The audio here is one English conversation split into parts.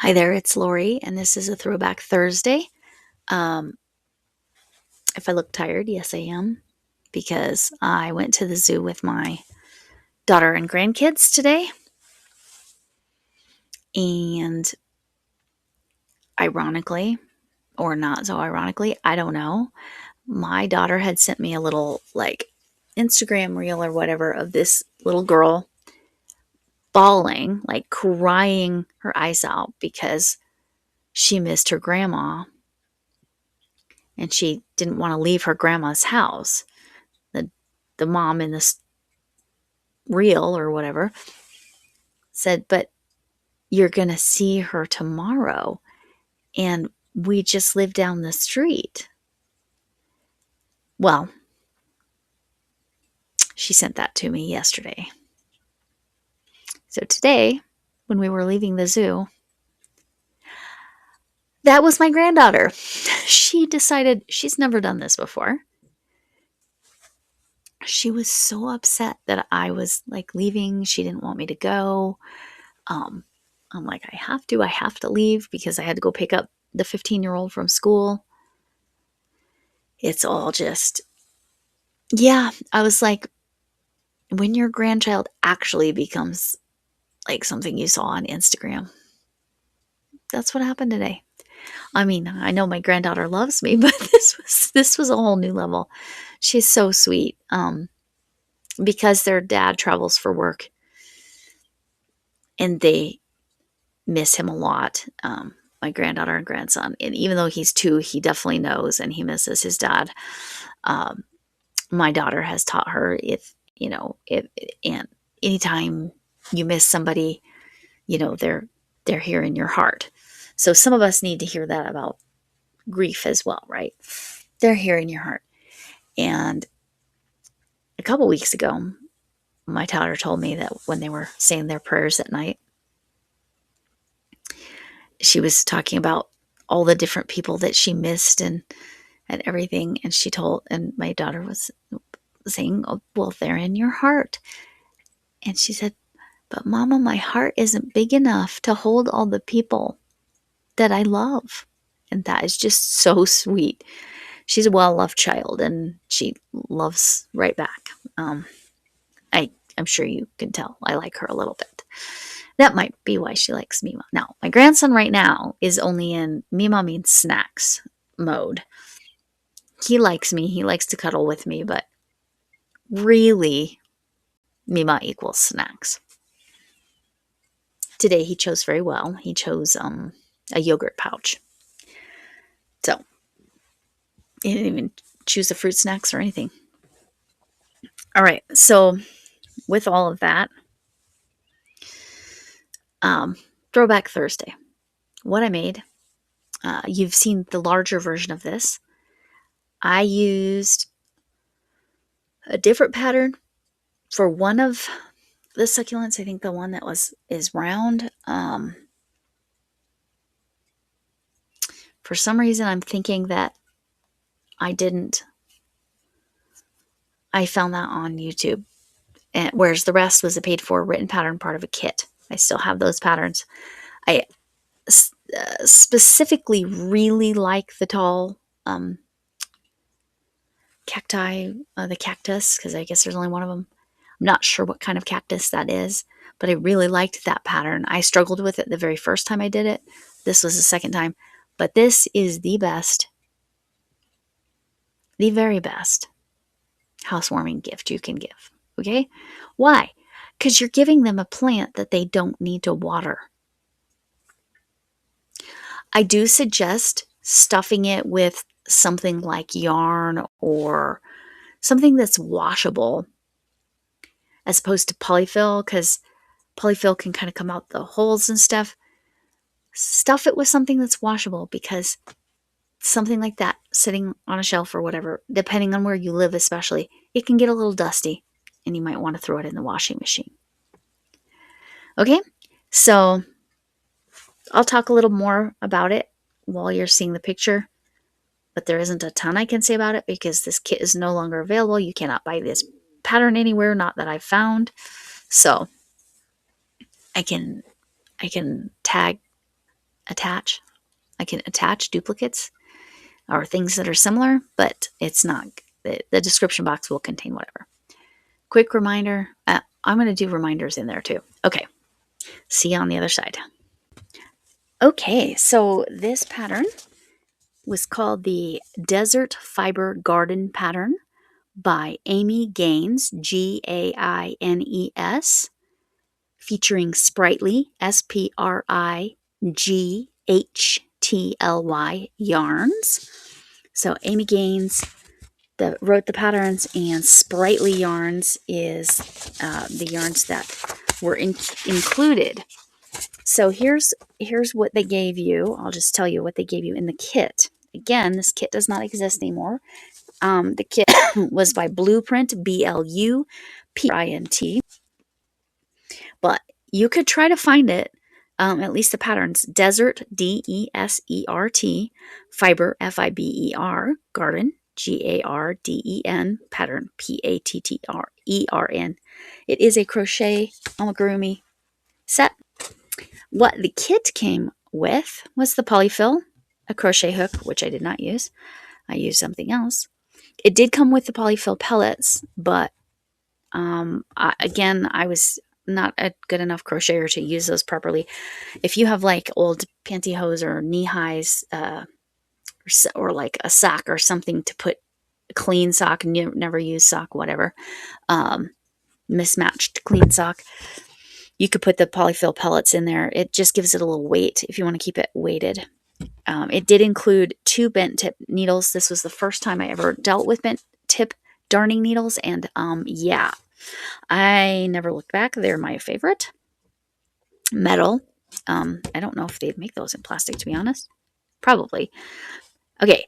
Hi there, it's Lori, and this is a Throwback Thursday. Um, if I look tired, yes, I am, because I went to the zoo with my daughter and grandkids today. And ironically, or not so ironically, I don't know, my daughter had sent me a little Instagram reel or whatever of this little girl bawling, like crying her eyes out because she missed her grandma and she didn't want to leave her grandma's house. The mom in this reel or whatever said, but you're going to see her tomorrow. And we just live down the street. Well, she sent that to me yesterday. So today, when we were leaving the zoo, that was my granddaughter. She decided she's never done this before. She was so upset that I was leaving. She didn't want me to go. I'm like, I have to leave because I had to go pick up the 15-year-old from school. It's all just, yeah, I was like, when your grandchild actually becomes like something you saw on Instagram, that's what happened today. I mean, I know my granddaughter loves me, but this was a whole new level. She's so sweet. Because their dad travels for work and they miss him a lot. My granddaughter and grandson, and even though he's 2, he definitely knows and he misses his dad. My daughter has taught her if and anytime you miss somebody, they're here in your heart. So some of us need to hear that about grief as well, right? They're here in your heart. And a couple weeks ago, my daughter told me that when they were saying their prayers at night, she was talking about all the different people that she missed and everything. And my daughter was saying, oh, well, they're in your heart. And she said, but Mama, my heart isn't big enough to hold all the people that I love. And that is just so sweet. She's a well-loved child and she loves right back. I'm sure you can tell I like her a little bit. That might be why she likes Mima. Now, my grandson right now is only in Mima means snacks mode. He likes me. He likes to cuddle with me, but really, Mima equals snacks. Today he chose very well. He chose a yogurt pouch. So he didn't even choose the fruit snacks or anything. All right. So with all of that, Throwback Thursday. What I made, you've seen the larger version of this. I used a different pattern for one of the succulents. I think the one that is round. For some reason, I'm thinking that I found that on YouTube. And whereas the rest was a paid for written pattern part of a kit. I still have those patterns. I specifically really like the tall cacti, the cactus, because I guess there's only one of them. I'm not sure what kind of cactus that is, but I really liked that pattern. I struggled with it the very first time I did it. This was the second time. But this is the best, the very best housewarming gift you can give. Okay? Why? Because you're giving them a plant that they don't need to water. I do suggest stuffing it with something like yarn or something that's washable as opposed to polyfill, because polyfill can kind of come out the holes and stuff. Stuff it with something that's washable, because something like that sitting on a shelf or whatever, depending on where you live especially, it can get a little dusty and you might want to throw it in the washing machine. Okay, so I'll talk a little more about it while you're seeing the picture, but there isn't a ton I can say about it because this kit is no longer available. You cannot buy this pattern anywhere, not that I've found. So I can tag attach. I can attach duplicates or things that are similar, but it's not, the description box will contain whatever. Quick reminder, I'm going to do reminders in there too. Okay, see you on the other side. Okay, so this pattern was called the Desert Fiber Garden Pattern by Amy Gaines, Gaines, featuring Sprightly, Sprightly yarns. So Amy Gaines wrote the patterns, and Sprightly yarns is the yarns that were included. So here's what they gave you. I'll just tell you what they gave you in the kit. Again, this kit does not exist anymore. The kit was by Blueprint, Bluprint, but you could try to find it, at least the patterns. Desert, Desert, Fiber, Fiber, Garden, Garden, pattern, Pattern. It is a crochet amigurumi set. What the kit came with was the polyfill, a crochet hook, which I did not use. I used something else. It did come with the polyfill pellets, but again, I was not a good enough crocheter to use those properly. If you have like old pantyhose or knee highs, or like a sock or something to put a clean sock, never used sock, whatever, mismatched clean sock, you could put the polyfill pellets in there. It just gives it a little weight if you want to keep it weighted. It did include 2 bent tip needles. This was the first time I ever dealt with bent tip darning needles, and yeah, I never looked back. They're my favorite. Metal. I don't know if they'd make those in plastic, to be honest. Probably. Okay,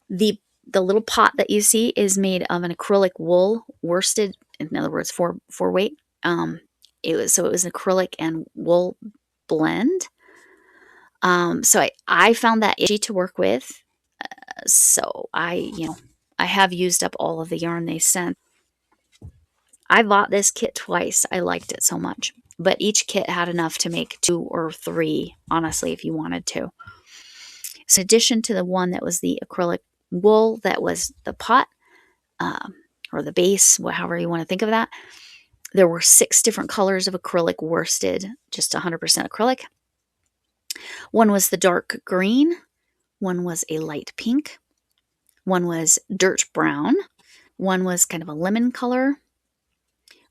the little pot that you see is made of an acrylic wool worsted, in other words, four weight. It was an acrylic and wool blend. So I found that itchy to work with. So I have used up all of the yarn they sent. I bought this kit twice. I liked it so much, but each kit had enough to make 2 or 3, honestly, if you wanted to. So in addition to the one that was the acrylic wool, that was the pot, or the base, however you want to think of that, there were 6 different colors of acrylic worsted, just 100% acrylic. One was the dark green, one was a light pink, one was dirt brown, one was kind of a lemon color,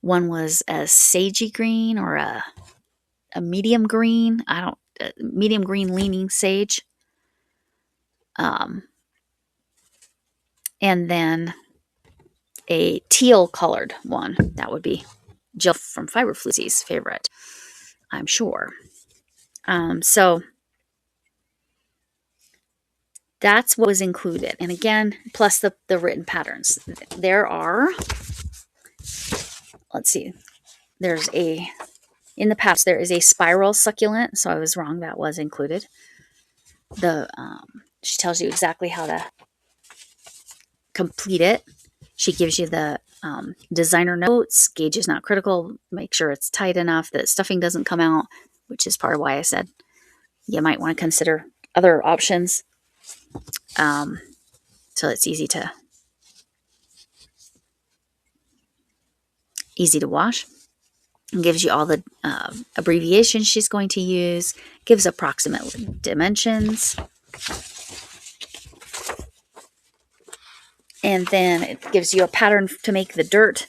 one was a sagey green or a medium green. Medium green leaning sage. And then a teal colored one. That would be Jill from Fiber Floozy's favorite, I'm sure. So that's what was included. And again, plus the written patterns. There are, let's see, in the past, there is a spiral succulent. So I was wrong. That was included. She tells you exactly how to complete it. She gives you the designer notes. Gauge is not critical. Make sure it's tight enough that stuffing doesn't come out, which is part of why I said you might want to consider other options. So it's easy to wash. It gives you all the abbreviations she's going to use. Gives approximate dimensions. And then it gives you a pattern to make the dirt,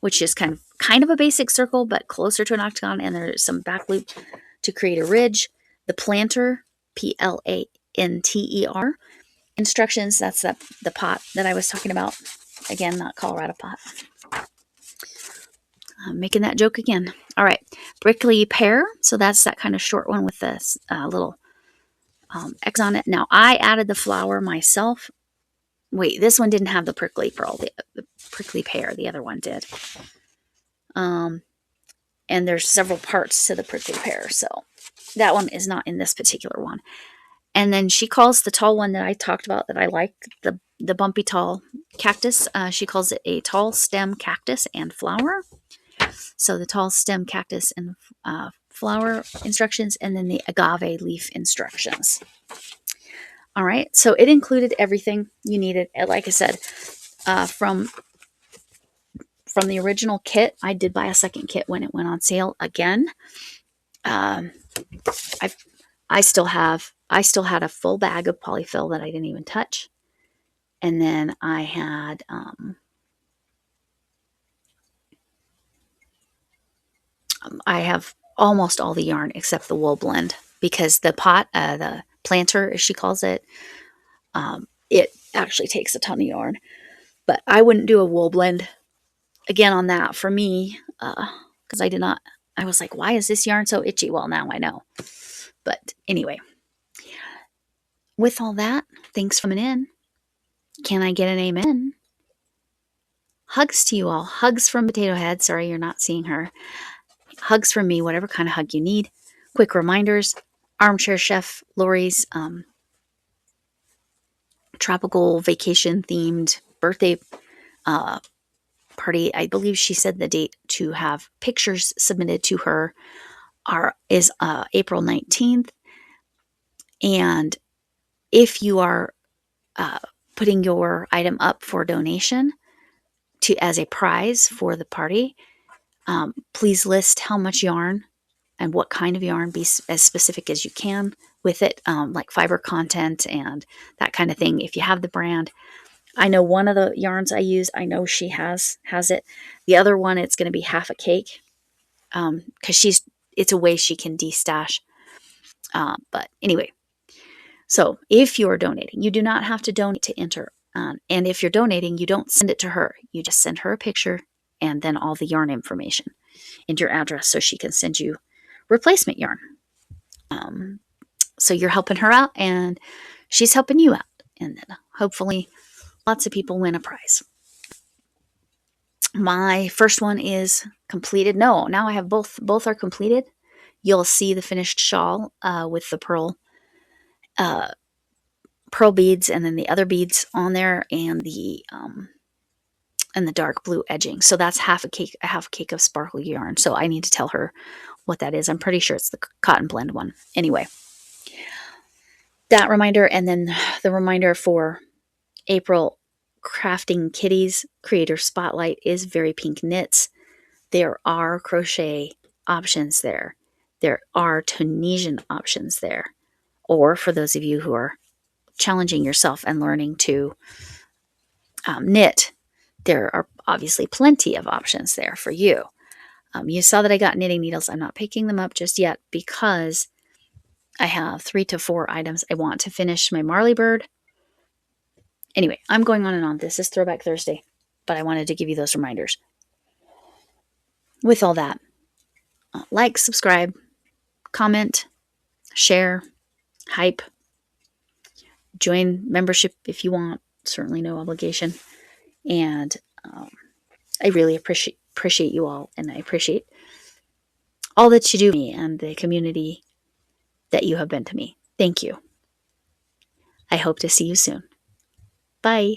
which is kind of a basic circle, but closer to an octagon. And there's some back loop to create a ridge. The planter, Planter. Instructions, that's the pot that I was talking about. Again, not Colorado pot. I'm making that joke again. All right. Prickly pear. So that's that kind of short one with this little X on it. Now, I added the flower myself. Wait, this one didn't have the prickly pearl. The prickly pear. The other one did. And there's several parts to the prickly pear. So that one is not in this particular one. And then she calls the tall one that I talked about that I like, the bumpy tall cactus. She calls it a tall stem cactus and flower. So the tall stem cactus and flower instructions, and then the agave leaf instructions. All right, so it included everything you needed. Like I said, from the original kit, I did buy a second kit when it went on sale again. I still had a full bag of polyfill that I didn't even touch, and then I had I have almost all the yarn except the wool blend, because the pot, the planter as she calls it, it actually takes a ton of yarn. But I wouldn't do a wool blend again on that for me, because I was like, why is this yarn so itchy? Well, now I know. But anyway, with all that, thanks for coming in. Can I get an amen? Hugs to you all. Hugs from Potato Head. Sorry you're not seeing her. Hugs from me, whatever kind of hug you need. Quick reminders, Armchair Chef Lori's tropical vacation themed birthday party. I believe she said the date to have pictures submitted to her is April 19th. And if you are putting your item up for donation as a prize for the party, please list how much yarn and what kind of yarn, be as specific as you can with it, like fiber content and that kind of thing. If you have the brand, I know one of the yarns I use, I know she has it. The other one, it's going to be half a cake, because it's a way she can de-stash. But anyway, so if you're donating, you do not have to donate to enter. And if you're donating, you don't send it to her. You just send her a picture and then all the yarn information and your address so she can send you replacement yarn. So you're helping her out and she's helping you out. And then hopefully lots of people win a prize. My first one is completed. No, now I have both. Both are completed. You'll see the finished shawl with the pearl beads and then the other beads on there, and the dark blue edging. So that's half a cake of sparkly yarn. So I need to tell her what that is. I'm pretty sure it's the cotton blend one. Anyway, that reminder, and then the reminder for April Crafting Kitties Creator Spotlight is Very Pink Knits. There are crochet options there. There are Tunisian options there. Or for those of you who are challenging yourself and learning to knit, there are obviously plenty of options there for you. You saw that I got knitting needles. I'm not picking them up just yet because I have 3 to 4 items I want to finish my Marley Bird. Anyway, I'm going on and on. This is Throwback Thursday, but I wanted to give you those reminders. With all that, like, subscribe, comment, share, hype, join membership if you want. Certainly no obligation. And I really appreciate you all, and I appreciate all that you do for me and the community that you have been to me. Thank you. I hope to see you soon. Bye.